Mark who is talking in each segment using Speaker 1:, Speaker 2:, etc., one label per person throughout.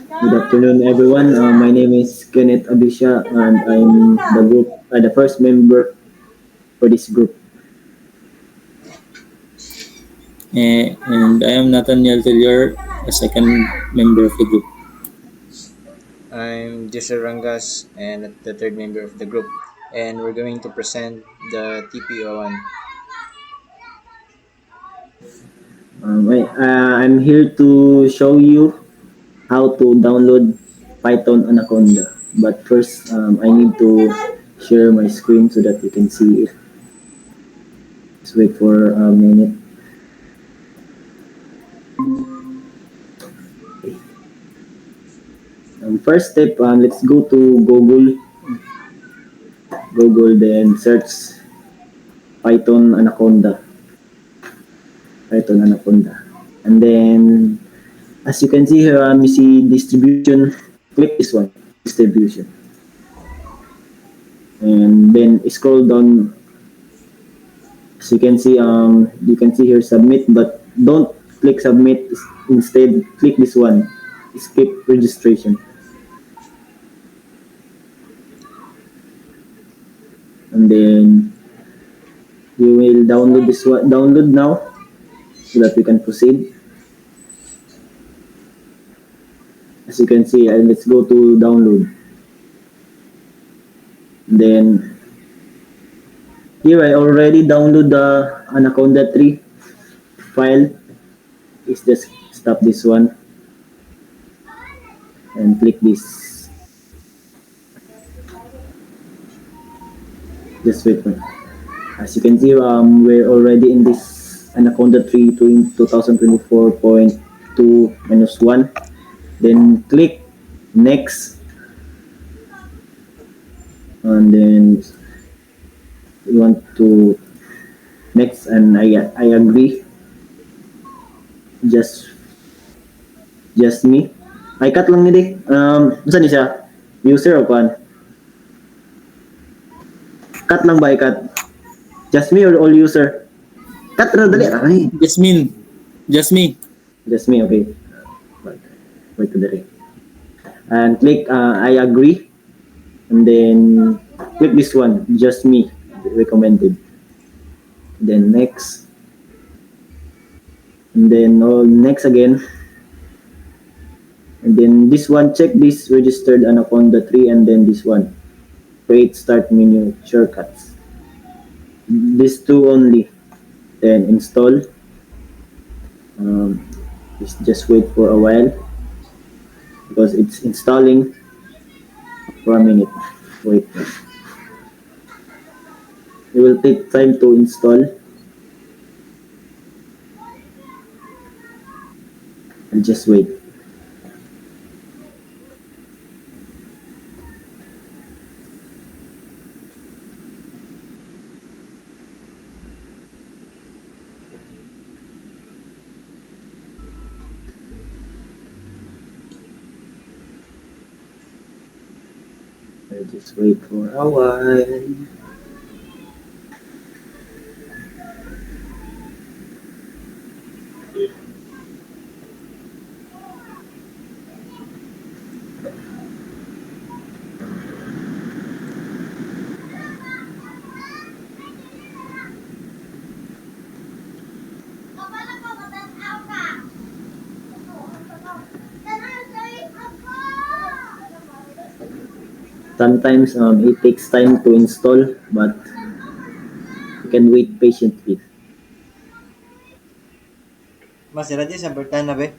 Speaker 1: Good afternoon, everyone. My name is Kenneth Abisha, and I'm the first member for this group.
Speaker 2: And I am Nathaniel Villar, the second member of the group.
Speaker 3: I'm Jesse Rangas and the third member of the group, and we're going to present the TPO1.
Speaker 1: I'm here to show you how to download Python Anaconda. But first, I need to share my screen so that you can see it. Just wait for a minute. First step, let's go to Google, then search Python Anaconda. Python Anaconda. And then, as you can see here, you see distribution. Click this one, distribution. And then scroll down. As you can see here submit, but don't click submit. Instead, click this one, skip registration. And then you will download this one. Download now so that we can proceed. As you can see, let's go to download. Then here I already download the Anaconda 3 file. Is just stop this one and click this. Just wait for it. As you can see, we're already in this Anaconda 3 to 2024.2 minus 1. Then click next, and then you want to next, and I agree. Just just me. Ay cut lang ni Dick. Saan ni siya? User o pan? Cut lang ba i-cut? Just me or all user? Cut na dali. Ay,
Speaker 2: Jasmine, Jasmine.
Speaker 1: just me, okay. Wait to dali. And click I agree. And then click this one, just me, recommended. Then next. And then next again. And then this one, check this registered Anaconda 3, and then this one, create start menu shortcuts. These two only. Then install. Um, just wait for a while because it's installing for a minute. Wait. It will take time to install. And just wait. I'll just wait for a while. Sometimes it takes time to install, but you can wait patiently.
Speaker 3: Mas, sila di sa bertan na be?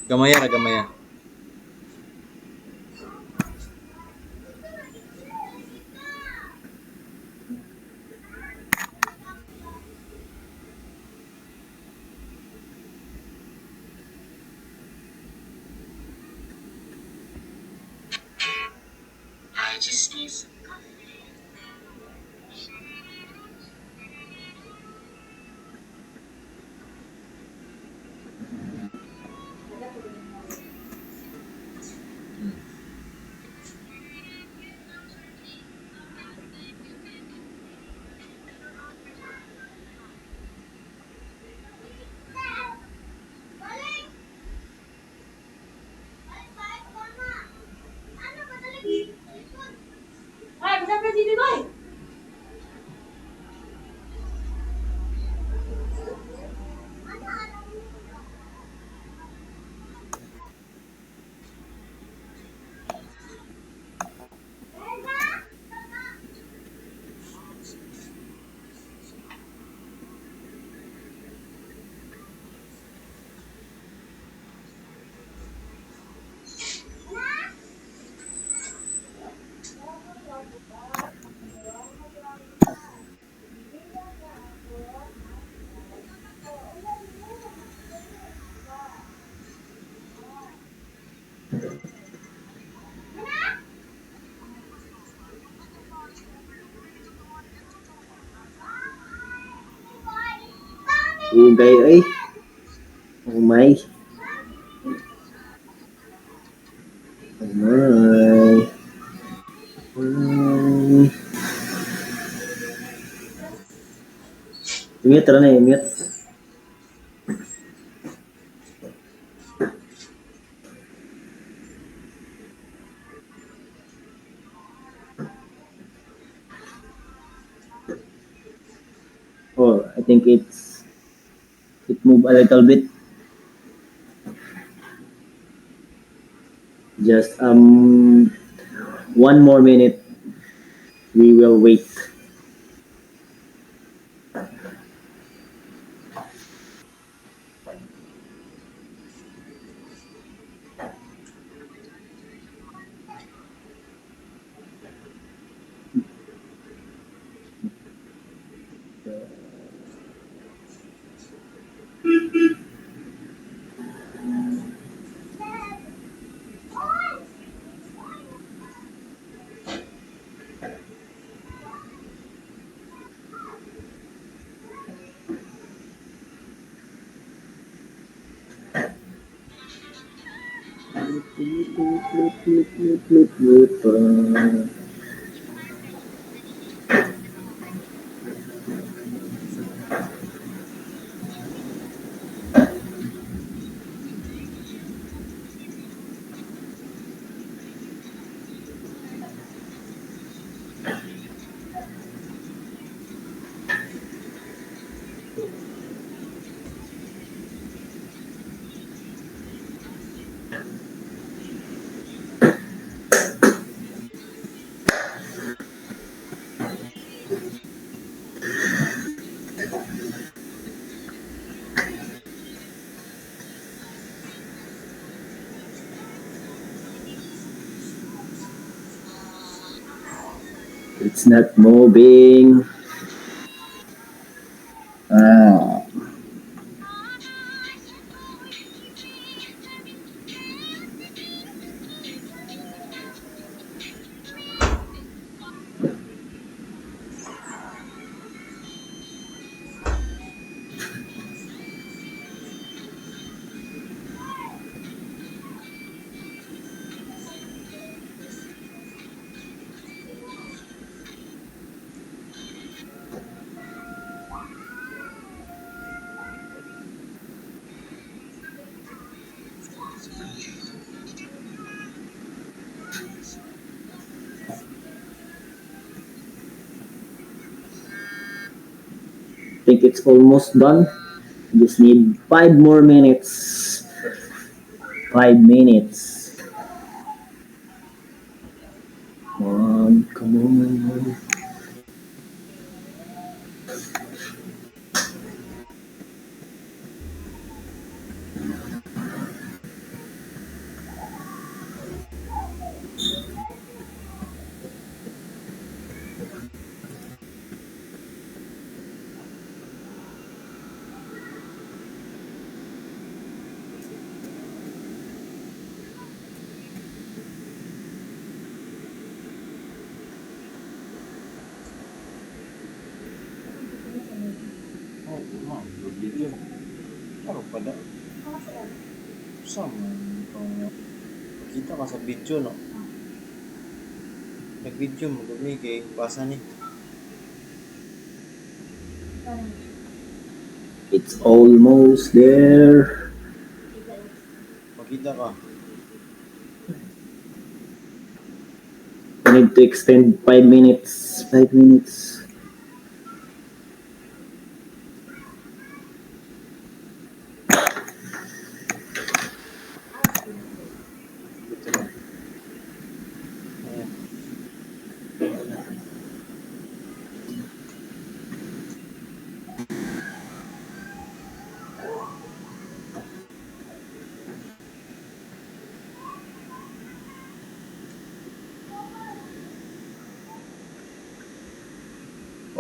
Speaker 3: Gamaya ra, gamaya.
Speaker 1: Ugay ay. Oh my. Oh my. Ay. Mute, tara na mute. Oh, I think it moved a little bit. Just 1 more minute. We will wait. It's not moving. Ah. Think it's almost done. Just need 5 more minutes. 5 minutes. Come on.
Speaker 3: Oh, man, video. Ano pa da? Saan? Kita ka sa video, no? Nag-video mo kami kay basa ni.
Speaker 1: It's almost there.
Speaker 3: Makita ka.
Speaker 1: I need to extend 5 minutes. 5 minutes.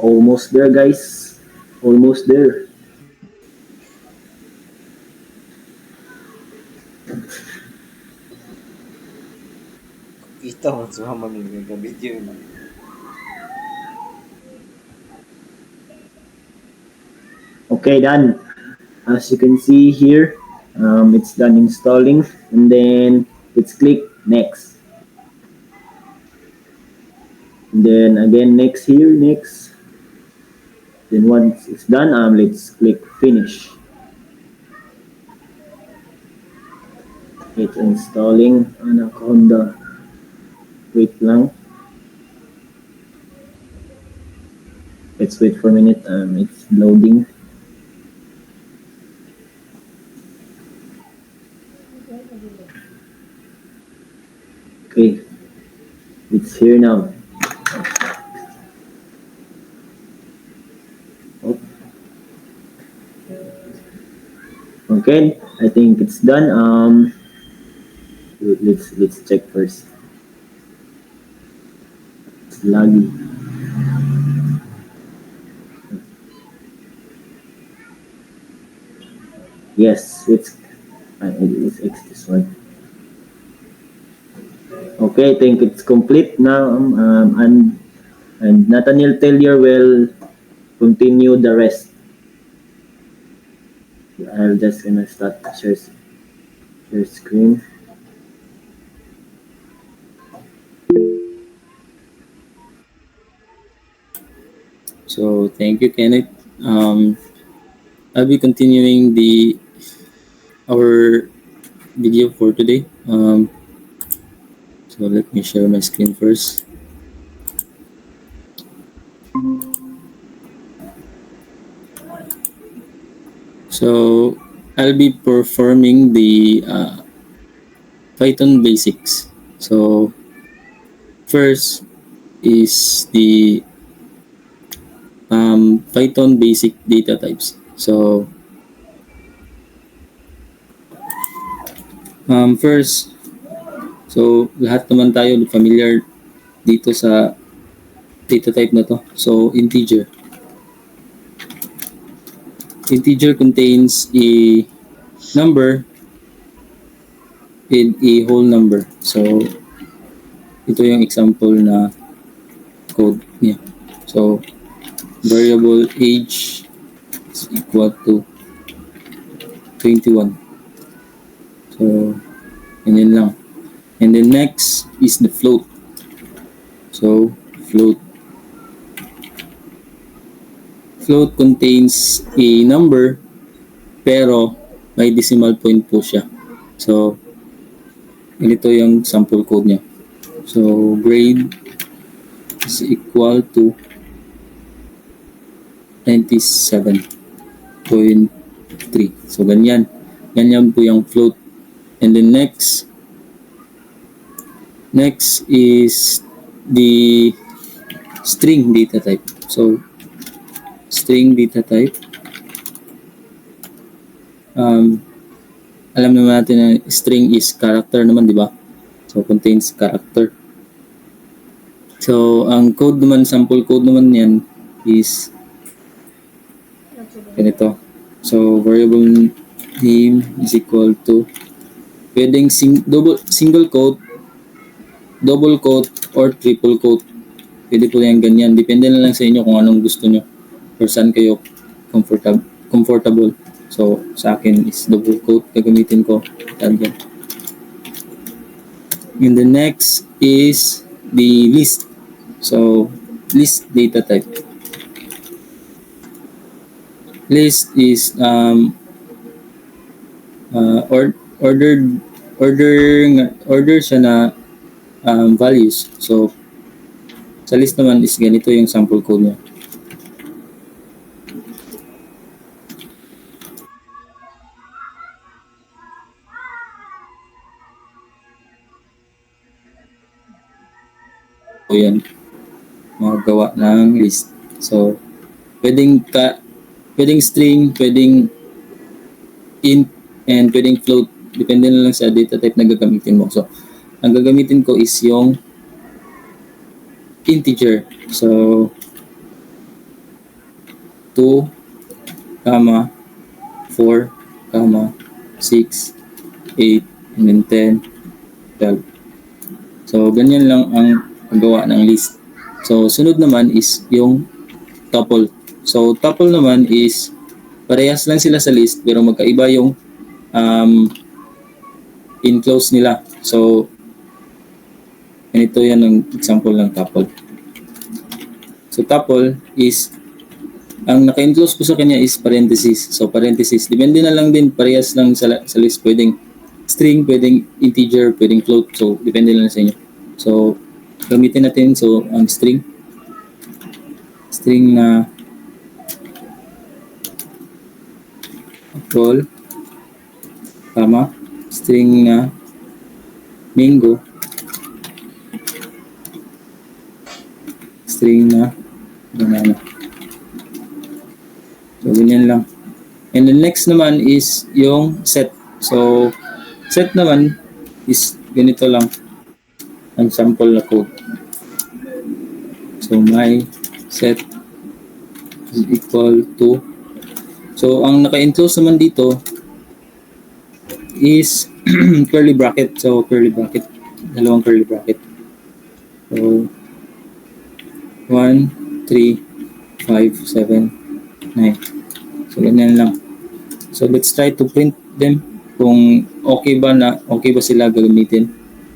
Speaker 1: Almost there, guys. Almost there.
Speaker 3: Kita mo sa mga video na.
Speaker 1: Okay, done. As you can see here, it's done installing, and then let's click next. And then again next here, next. Then once it's done, let's click finish. It's installing Anaconda. Wait lang. Let's wait for a minute. It's loading. Okay, it's here now. Oh. Okay, I think it's done. Let's check first. It's laggy. Yes, it's this one. Okay, I think it's complete now. And Nathaniel Tellier will continue the rest. I'll just gonna start share screen.
Speaker 2: So thank you, Kenneth. I'll be continuing our video for today. So let me share my screen first. So I'll be performing the Python basics. So first is the Python basic data types. So first, so lahat naman tayo familiar dito sa data type na to. So integer. Integer contains a number and a whole number. So ito yung example na code niya. So variable age is equal to 21. So and then lang. And then next is the float. So float contains a number pero may decimal point po siya. So ito yung sample code niya. So grade is equal to 97.3. So ganyan po yung float. And then next is the string data type. So string data type, alam naman natin na string is character naman, di ba? So contains character. So ang code naman, sample code naman yan is ganito. So variable name is equal to pwedeng single quote, double quote, or triple quote. Pwede po yan ganyan. Depende na lang sa inyo kung anong gusto nyo or saan kayo comfortable. So sa akin is double quote gagamitin ko. And the next is the list. So list data type. List is order siya na values. So Sa list naman is ganito yung sample code niya. So yan, magawa ng list. So pwedeng string, pwedeng int, and pwedeng float. Depende na lang sa data type na gagamitin mo. So ang gagamitin ko is yung integer. So 2, 4, 6, 8, and then 10, 12. So, ganyan lang ang paggawa ng list. So, sunod naman is yung tuple. So, tuple naman is parehas lang sila sa list pero magkaiba yung enclose nila. So, ganito yan ang example ng tuple. So, tuple is ang naka-enclose ko sa kanya is parenthesis. So, parenthesis. Depende na lang din, parehas lang sa list. Pwedeng string, pwedeng integer, pwedeng float. So, depende lang sa inyo. So, gamitin natin. So, ang string na apple, string na mango, string na banana. So, ganyan lang. And the next naman is yung set. So, set naman is ganito lang ang sample na code. So, my set is equal to, so, ang naka-enclose naman dito is curly bracket. So, curly bracket. Dalawang curly bracket. So, 1, 3, 5, 7, 9. So, ganyan lang. So, let's try to print them kung okay ba sila gagamitin.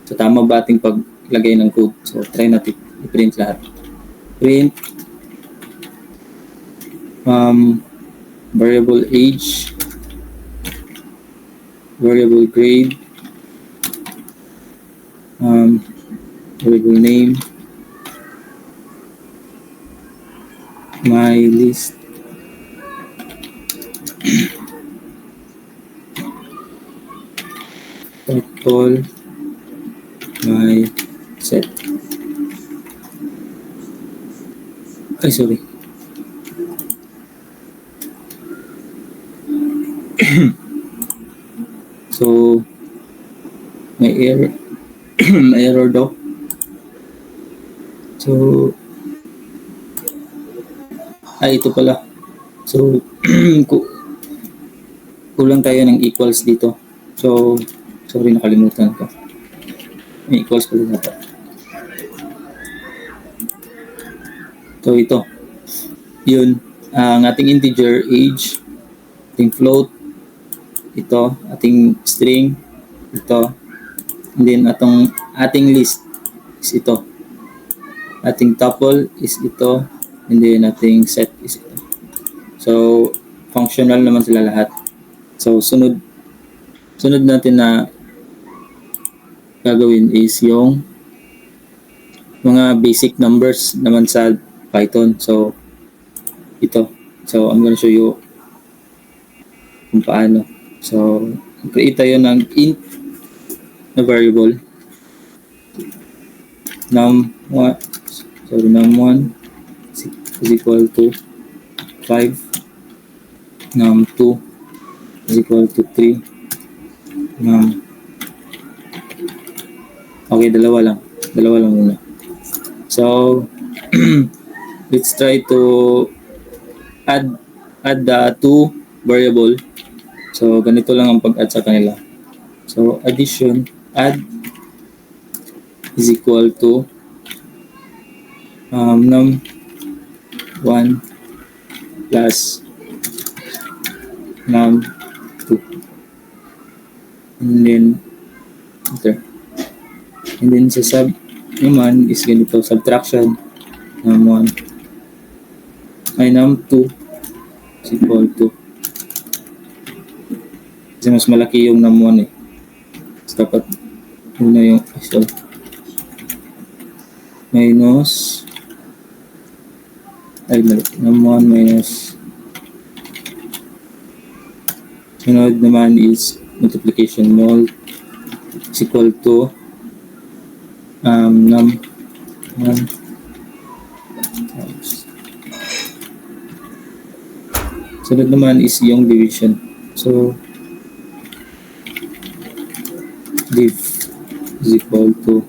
Speaker 2: So, tama ba ating paglagay ng code? So, try natin i-print lahat. Print variable age, variable grade, variable name, my list, total, my set. Ay, sorry. So, may error. May error daw. So, ito pala. So, kulang tayo ng equals dito. So, sorry, nakalimutan ko. May equals pala dapat. So, ito. Yun. Ang ating integer, age, ating float, ito, ating string, ito, and then ating list is ito. Ating tuple is ito, and then ating set is ito. So, functional naman sila lahat. So, sunod natin na gagawin is yung mga basic numbers naman sa Python. So, ito. So, I'm gonna show you kung paano. So, create tayo ng int na variable. num1 is equal to 5. num2 is equal to 3. Okay, dalawa lang muna. So, let's try to add the two variable. So, ganito lang ang pag-add sa kanila. So, addition, add is equal to num1 plus num2. And then, enter. And then, sa sub naman is ganito, subtraction, num1 ay num2 is equal to, kasi mas malaki yung num1 eh. So, dapat muna yung minus ay mali, num1 minus sunod naman is multiplication mul is equal to num1 times. Sunod naman is yung division. So, div is equal to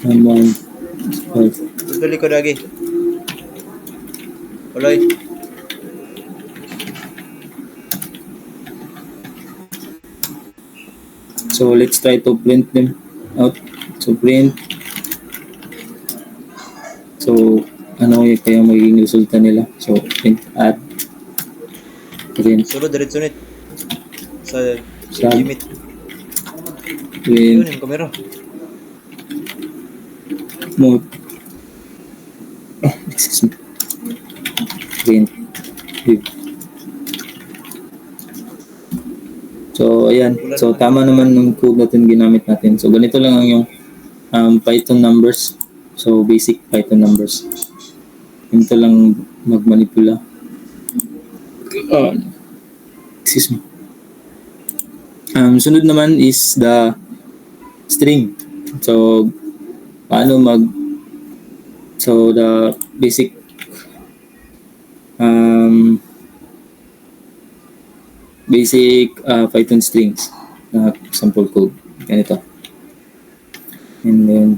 Speaker 2: num1 is equal to
Speaker 3: Duduli ko lagi. Uloy.
Speaker 2: so let's try to print them out. So print. So ano yung kaya magiging resulta nila? So print add print
Speaker 3: Sulod diretso nit. Sa
Speaker 2: Sa-
Speaker 3: limit.
Speaker 2: print
Speaker 3: Yun yung kamera.
Speaker 2: mode. Excuse me. Print div. So ayan. So tama naman yung code natin ginamit natin. So ganito lang ang yung Python numbers. So basic Python numbers. Ganito lang magmanipula. Excuse me. Sunod naman is the string. So paano so the basic Python strings na sample code ganito, and then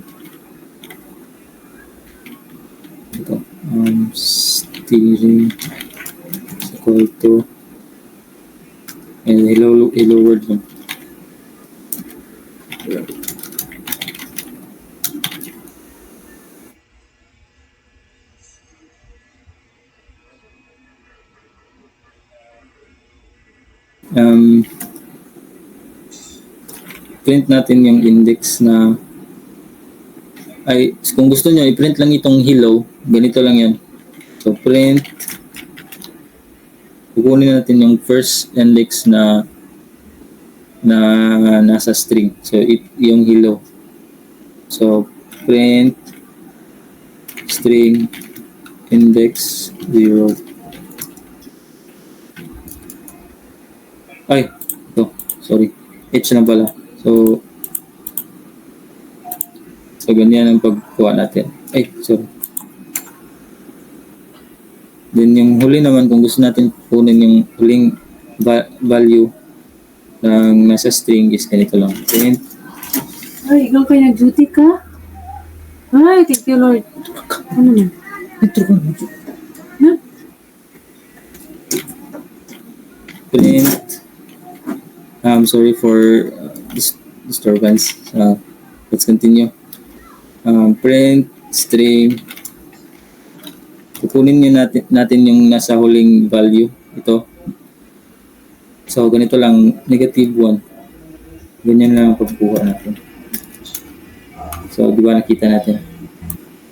Speaker 2: ito string is equal to and hello world lang. Print natin yung index na ay kung gusto nyo i-print lang itong hello, ganito lang yan. So print, kukunin natin yung first index na nasa string. So yung hello. So print string index 0. Ay, ito, sorry. H na pala. So ganyan ang pagkuha natin. Ay, sorry. Then yung huli naman, kung gusto natin kunin yung huling value ng nasa string is ganito lang. Print.
Speaker 4: Ay, ikaw kayo nag-duty ka? Ay, thank you Lord. Ano na?
Speaker 2: Print. Sorry for disturbance. Let's continue. Print string. Kukunin nyo natin yung nasa huling value. Ito. So, ganito lang. -1. Ganyan lang ang pagkuha natin. So, di ba nakita natin?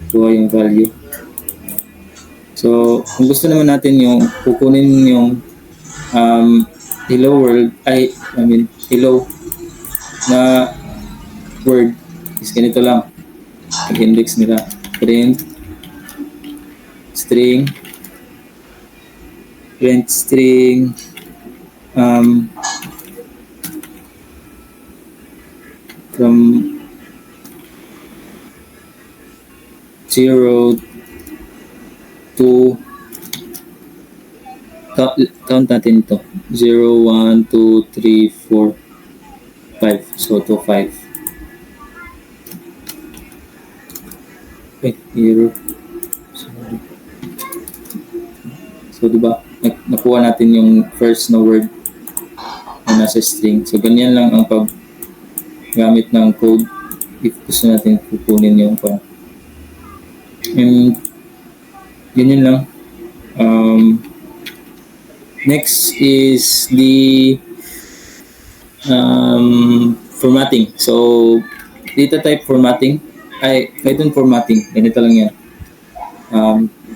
Speaker 2: Kuha yung value. So, kung gusto naman natin yung kukunin yung hello world, hello na word is ganito lang. Index nila. Print string from 0 to count natin ito. 0, 1, 2, 3, 4, 5. So, to 5. Error. Sorry. So, diba? Nakuha natin yung first na word na nasa string. So, ganyan lang ang paggamit ng code if gusto natin kukunin yung and ganyan lang. Next is the formatting. So, data type formatting. Python formatting. Ganito lang yan.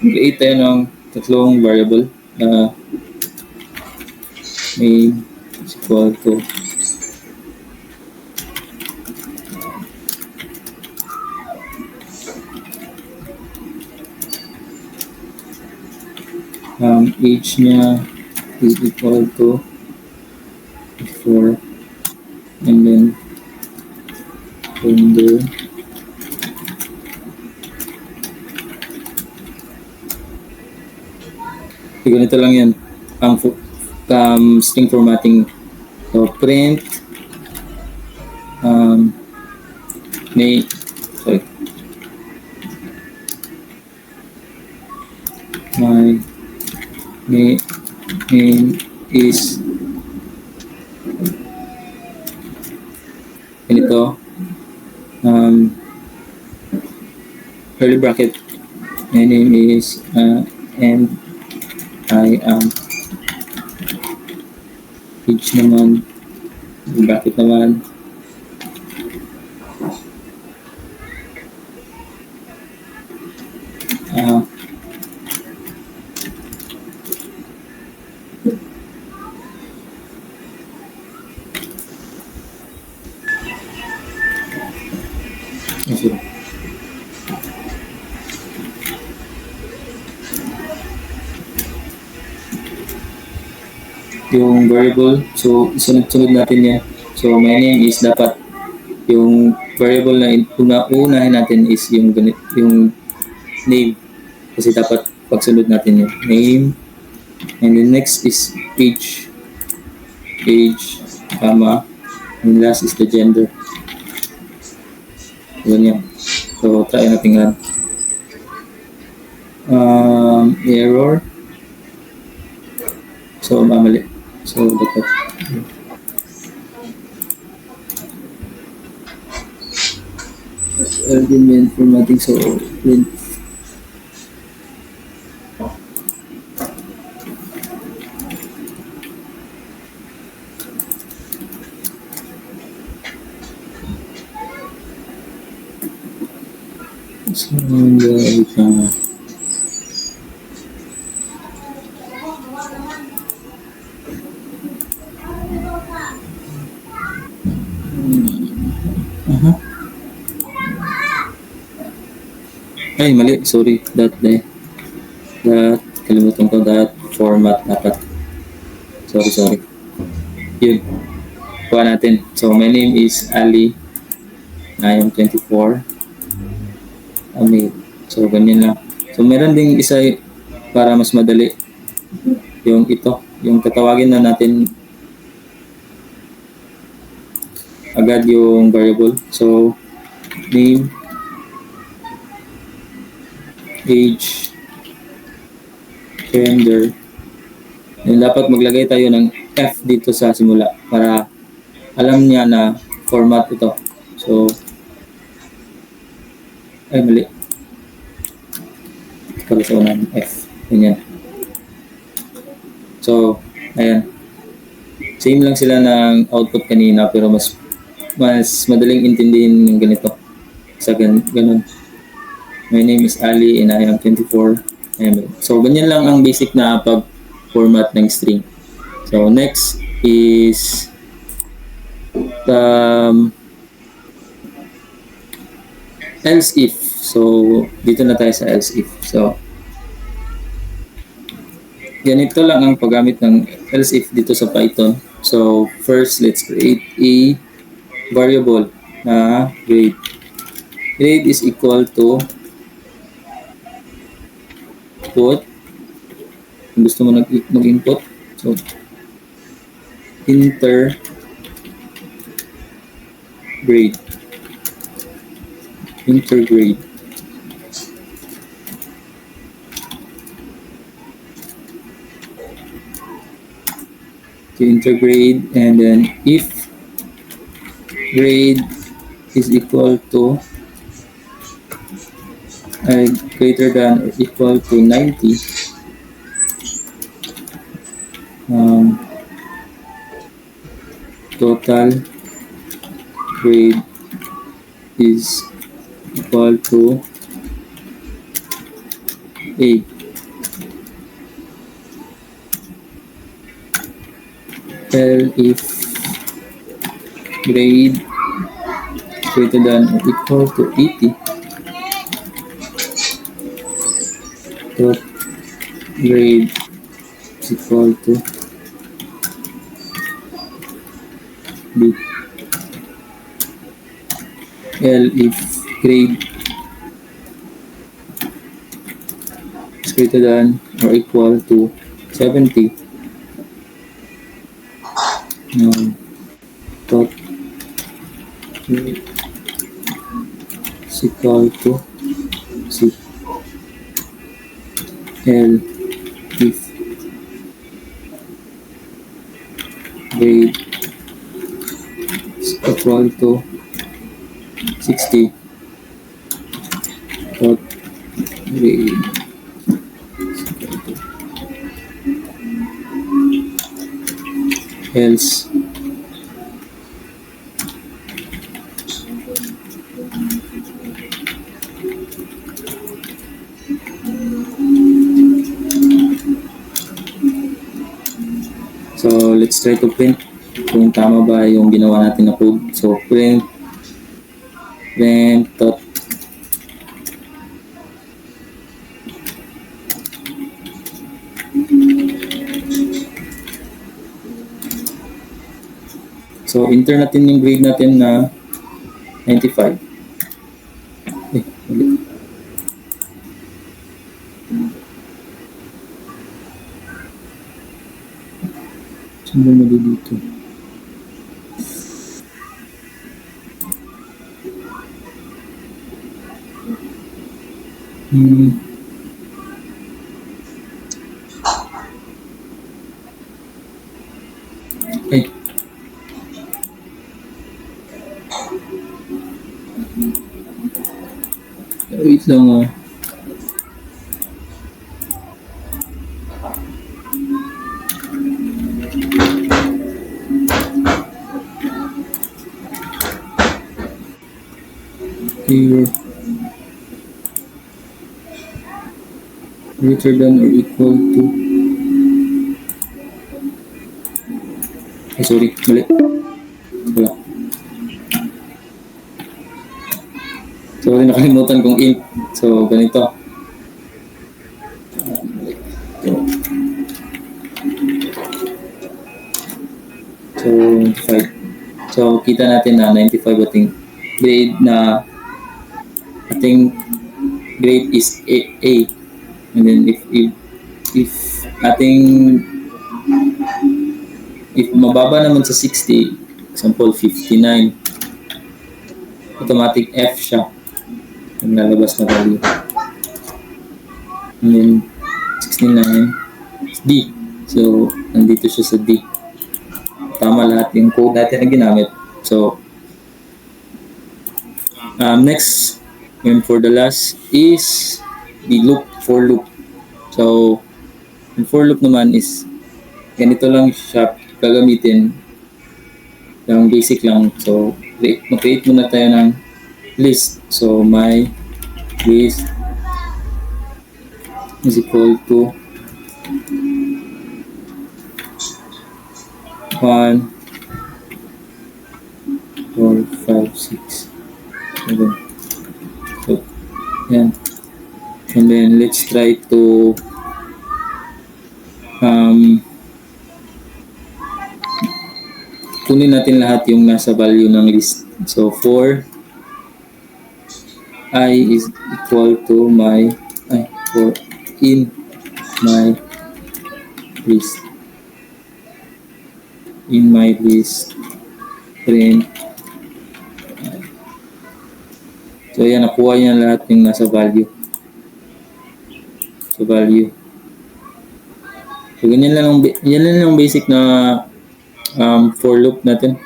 Speaker 2: Create tayo ng tatlong variable na name is equal to age niya is equal to 4, and then gender ganito lang yan ang string formatting. So print may sorry my name is ganito, curly bracket, my name is and I am, age naman, bracket naman, okay. Yung variable, so sunod-sunod natin yan. So my name is dapat yung variable na unahin natin is yung ganit, yung name, kasi dapat pagsunod natin yung name, and then next is age, comma, and last is the gender. Ganyan. So try natin nga. Error. So mamali. So dapat argument formatting, so print so wait lang. Ay, mali. Sorry. That kalimutan ko. That format dapat. Sorry. Yun. Kuha natin. So, my name is Ali. I am 24. So, ganyan lang. So, meron ding isa para mas madali. Yung ito. Yung tatawagin na natin agad yung variable. So, name, age, gender. Yung dapat maglagay tayo ng F dito sa simula para alam niya na format ito. So, ay mali. Pala sa unang F. Ganyan. So, ayan. Same lang sila ng output kanina pero mas madaling intindihin ng ganito. Sa ganun. My name is Ali and I am 24. So, ganyan lang ang basic na pag-format ng string. So, next is else if. So, dito na tayo sa else if. So, ganito lang ang paggamit ng else if dito sa Python. So, first, let's create a variable na grade. Grade is equal to input. Kung gusto mo mag-input, so enter grade. To enter grade, and then if grade is equal to greater than or equal to 90, total grade is equal to A. If grade greater than or equal to 80, grade is equal to B. L if grade is greater than or equal to 70. Dot grade is equal to C. L if grade is equal to 60. Dot grade is equal to else so let's try to print kung tama ba yung ginawa natin na code. So print dot so enter natin yung grade natin na 95. Mali. Saan ba mali dito? Okay. Wait lang ah. Here. Greater than or equal to. Ay, sorry. Mali. Wala. Sorry, nakalimutan kong int. So, ganito. So, 95. So, kita natin na 95 ating grade na ating grade is A. And then if ating if mababa naman sa 60, example 59, automatic F siya ang lalabas na value. And then 69 D. So nandito siya sa D. Tama lahat yung code natin na ginamit. So next and for the last is the loop, for loop. So yung for loop naman is ganito lang siya gagamitin, yung basic lang. So mag-create muna tayo ng list. So my list is equal to 1 4 5 6 7. So yan. And then let's try to kunin natin lahat yung nasa value ng list. So for I is equal to my for in my list, print. So yan, nakuha niya lahat yung nasa value. So value. So ganyan lang ang basic na for loop natin.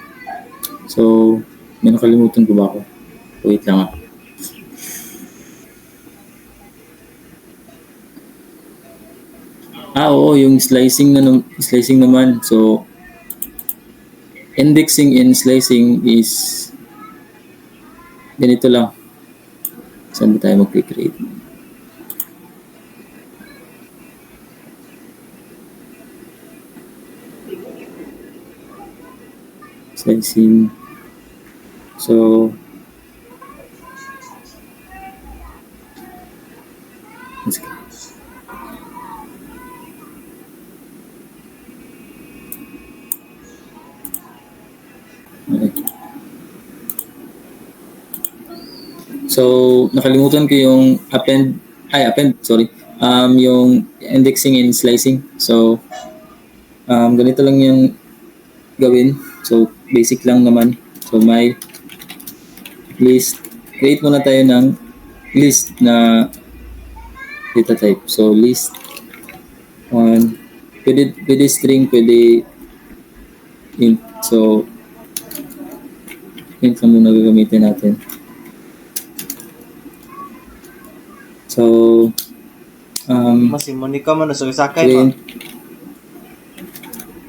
Speaker 2: So may nakalimutan ko ba ako? Wait lang ah. Oo, yung slicing naman. So indexing and slicing is ganito lang. Saan ba tayo mag-create? Slicing. So let's go. So, nakalimutan ko yung sorry. Yung indexing and slicing. So, ganito lang yung gawin. So, basic lang naman. So, may list. Create muna tayo ng list na data type. So, list 1. Pwede string, pwede int. So, int lang muna gagamitin natin. So,
Speaker 3: Mas Monica man sa sakay
Speaker 2: print
Speaker 3: mo.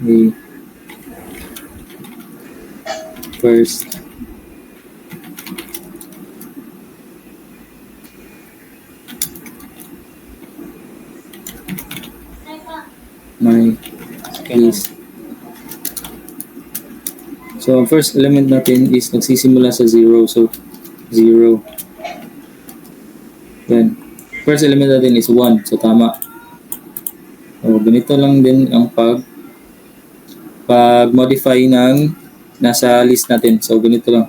Speaker 2: the first my list. So, ang first element natin is nagsisimula sa 0. So, 0. Then, first element natin is 1. So, tama. So, ganito lang din ang pag-modify ng nasa list natin. So, ganito lang.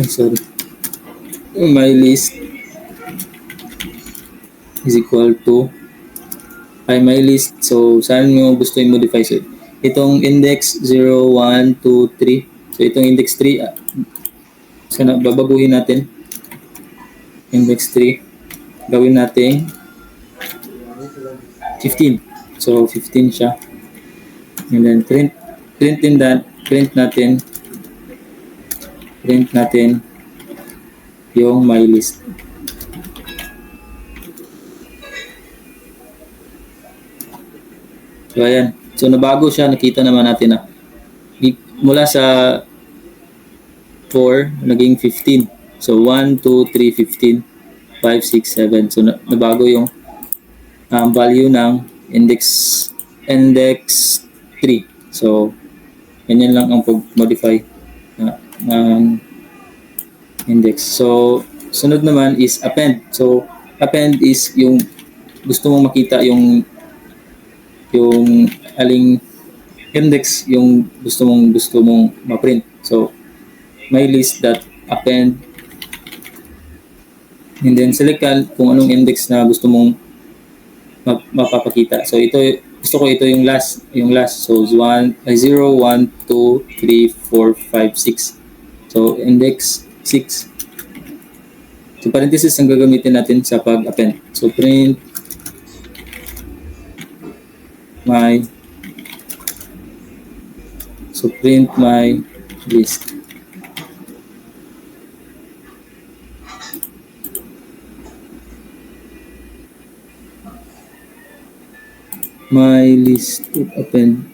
Speaker 2: Sorry. My list is equal to my list. So, saan nyo gusto i-modify? So, itong index 0, 1, 2, 3. So, itong index 3, so, babaguhin natin. Index 3. Gawin natin 15. So, 15 siya. And then, print natin yung my list. So, ayan. So, nabago siya. Nakita naman natin na mula sa 4, naging 15. So, 1, 2, 3, 15, 5, 6, 7. So, nabago yung value ng index 3. So, ganyan lang ang pag-modify ng index. So, sunod naman is append. So, append is yung gusto mong makita yung aling index yung gusto mong ma-print. So, my list that append, and then select ka kung anong index na gusto mong mapapakita. So, gusto ko ito yung last. So, 0, 1, 2, 3, 4, 5, 6. So, index 6. So, parenthesis ang gagamitin natin sa pag-append. So, print my list. My list append.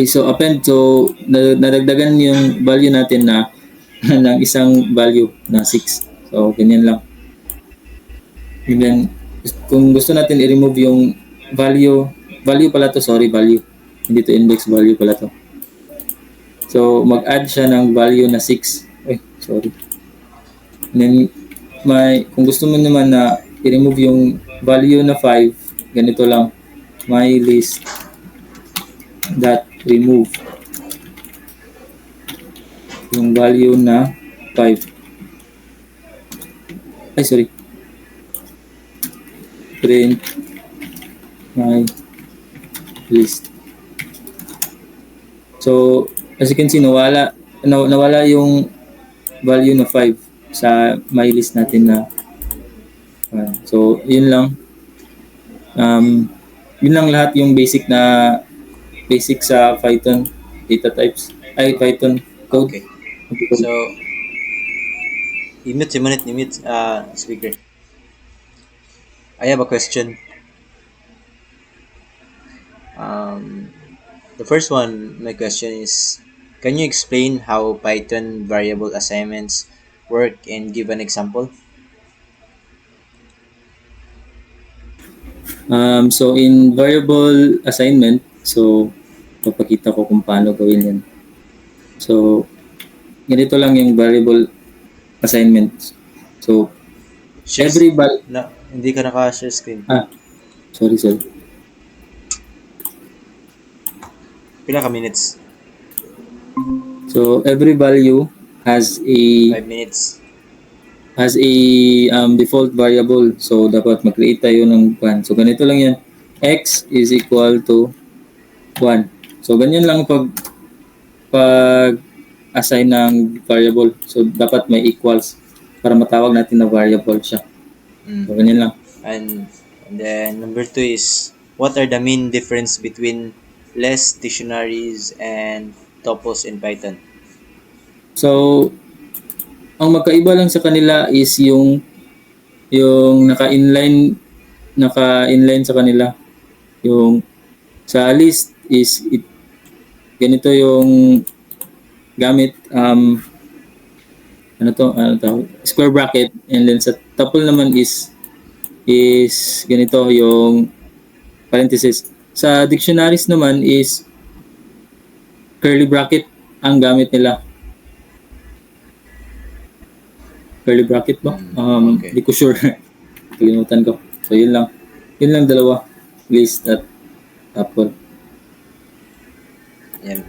Speaker 2: So append. So, nadagdagan yung value natin na ng isang value na 6. So, ganyan lang. And then, kung gusto natin i-remove yung value pala to, value. Hindi to index, value pala to. So, mag-add siya ng value na 6. Sorry. And then, kung gusto mo naman na i-remove yung value na 5, ganito lang. My list dot remove yung value na 5. Sorry. Print my list. So, as you can see, nawala yung value na 5 sa my list natin na so, yun lang. Yun lang lahat yung basic sa Python data types. Python code.
Speaker 3: Okay. So, i-mute speaker. I have a question. The first one, my question is, can you explain how Python variable assignments work and give an example?
Speaker 2: So, in variable assignment, so, papakita ko kung paano gawin yan. So, ganito lang yung variable assignment. So,
Speaker 3: hindi ka naka-share screen.
Speaker 2: Sorry.
Speaker 3: Pila ka minutes?
Speaker 2: So every value has a
Speaker 3: 5 minutes.
Speaker 2: default variable. So dapat mag-create tayo ng 1. So ganito lang yan. X is equal to 1. So ganyan lang pag assign ng variable. So dapat may equals para matawag natin na variable siya. So
Speaker 3: Mm.
Speaker 2: ganyan lang.
Speaker 3: And then number 2 is, what are the main difference between less dictionaries and tuples in Python?
Speaker 2: So ang magkaiba lang sa kanila is yung naka-inline sa kanila. Yung sa list is ganito yung gamit square bracket, and then sa tuple naman is ganito yung parenthesis. Sa dictionaries naman is curly bracket ang gamit nila. Curly bracket ba?
Speaker 3: Okay.
Speaker 2: Di ko sure. Kalimutan ko. So yun lang. Yun lang dalawa. List at tuple.
Speaker 3: Yan.